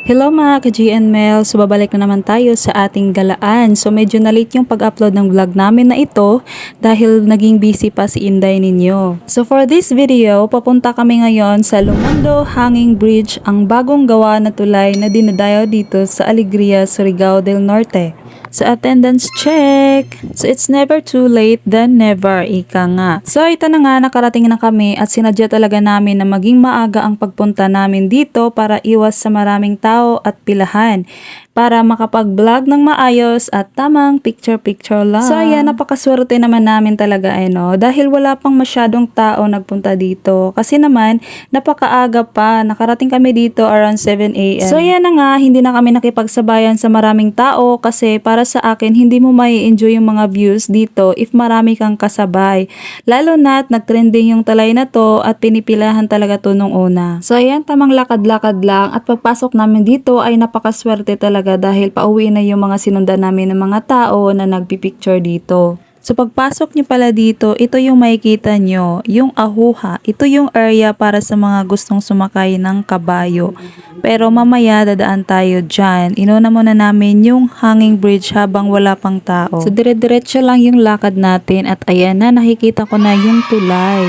Hello mga ka-GN Mel, so babalik na naman tayo sa ating galaan. So medyo na-late yung pag-upload ng vlog namin na ito dahil naging busy pa si Inday ninyo. So for this video, papunta kami ngayon sa Lumondo Hanging Bridge, ang bagong gawa na tulay na dinadayo dito sa Alegria, Surigao del Norte. So attendance check! So it's never too late than never, ika nga. So ito na nga, nakarating na kami at sinadya talaga namin na maging maaga ang pagpunta namin dito para iwas sa maraming tao at pilahan, para makapag-vlog ng maayos at tamang picture-picture lang. So ayan, napakaswerte naman namin talaga dahil wala pang masyadong tao nagpunta dito. Kasi naman, napakaaga pa. Nakarating kami dito around 7 a.m. So ayan na nga, hindi na kami nakipagsabayan sa maraming tao kasi para sa akin, hindi mo mai enjoy yung mga views dito if marami kang kasabay. Lalo na't nagtrending yung talay na to at pinipilahan talaga to nung una. So ayan, tamang lakad-lakad lang at pagpasok namin dito ay napakaswerte talaga dahil pauwi na yung mga sinundan namin ng mga tao na nagpipicture dito. So pagpasok nyo pala dito, ito yung makikita nyo, yung ahuha. Ito yung area para sa mga gustong sumakay ng kabayo. Pero mamaya dadaan tayo dyan. Inuna muna namin yung hanging bridge habang wala pang tao. So dire-diretso lang yung lakad natin at ayan na, nakikita ko na yung tulay.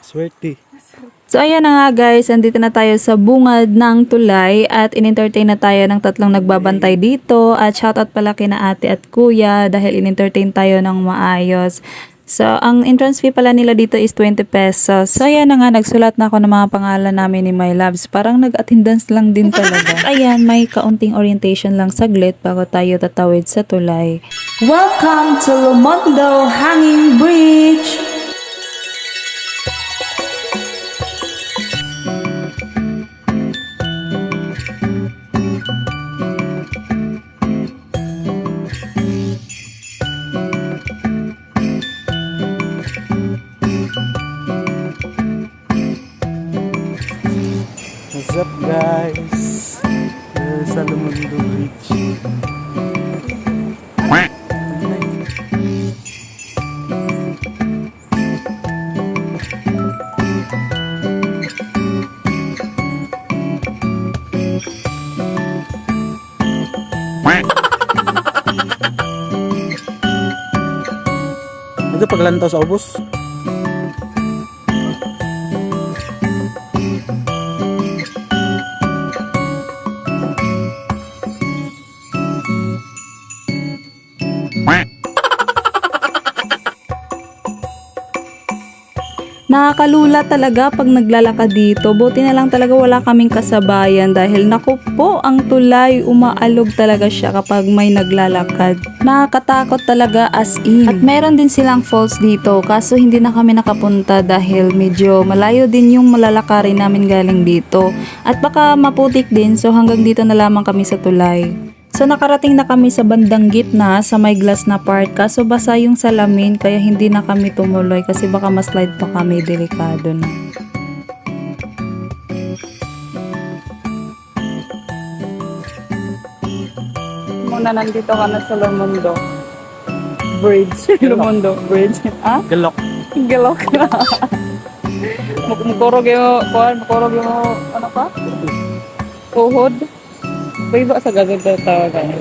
Swerte. So ayan na nga guys, andito na tayo sa bungad ng tulay at in-entertain na tayo ng tatlong nagbabantay dito at shoutout pala kina ate at kuya dahil in-entertain tayo ng maayos. So ang entrance fee pala nila dito is 20 pesos. So ayan na nga, nagsulat na ako ng mga pangalan namin ni My Loves. Parang nag-attendance lang din talaga. Ayan, may kaunting orientation lang saglit bago tayo tatawid sa tulay. Welcome to Lumondo Hanging Bridge! What's up guys? Sa Lumondo Bridge. Ito paglantaw sa ubos. Nakakalula talaga pag naglalakad dito. Buti na lang talaga wala kaming kasabayan dahil naku po, ang tulay, umaalog talaga siya kapag may naglalakad. Nakakatakot talaga as in. At meron din silang falls dito kaso hindi na kami nakapunta dahil medyo malayo din yung malalakarin namin galing dito. At baka maputik din, so hanggang dito na lamang kami sa tulay. So nakarating na kami sa bandang gitna sa may glass na part kaso basa yung salamin kaya hindi na kami tumuloy kasi baka ma-slide pa kami, delikado na. Muna nandito ka na sa Lumondo Bridge. Lumondo Bridge. Ah? Galok. Galok na. Mukurog yung ano pa? Uhod. Kuiba sa gaganda tawagan.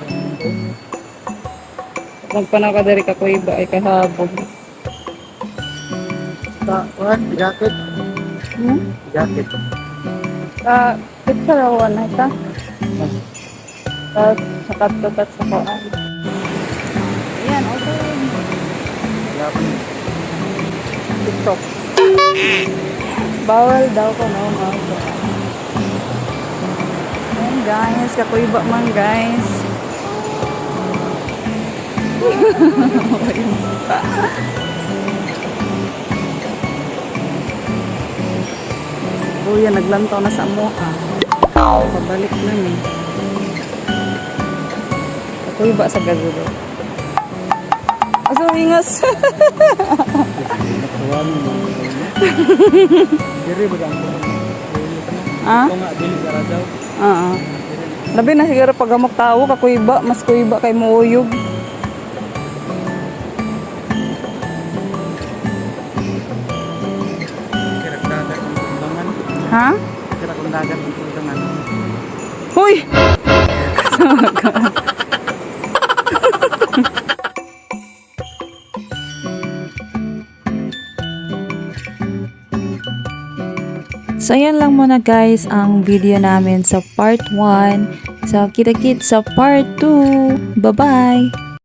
Magpanaw ka dari ka kuiba ay kahabog. Jacket. Jacket. Picture ako na ito. Tapos nakatutat sa koan. Ayan, okay. TikTok. Bawal daw ko no, mga guys, kakuiba man guys. Si kuya naglantaw na sa moha. Pabalik na ni. Kakuiba sa gagulo. Aso ingas. Diri ba ang Ah? Ito nga dili sa Rajaw. Labi na siguro pag amok tao, kakuiba, mas kuiba kay muuyog. Ha? nakatira kong dagat dito ng ano. Hoy! So, yan lang muna guys ang video namin sa part 1. So, kita-kits sa part 2. Bye-bye!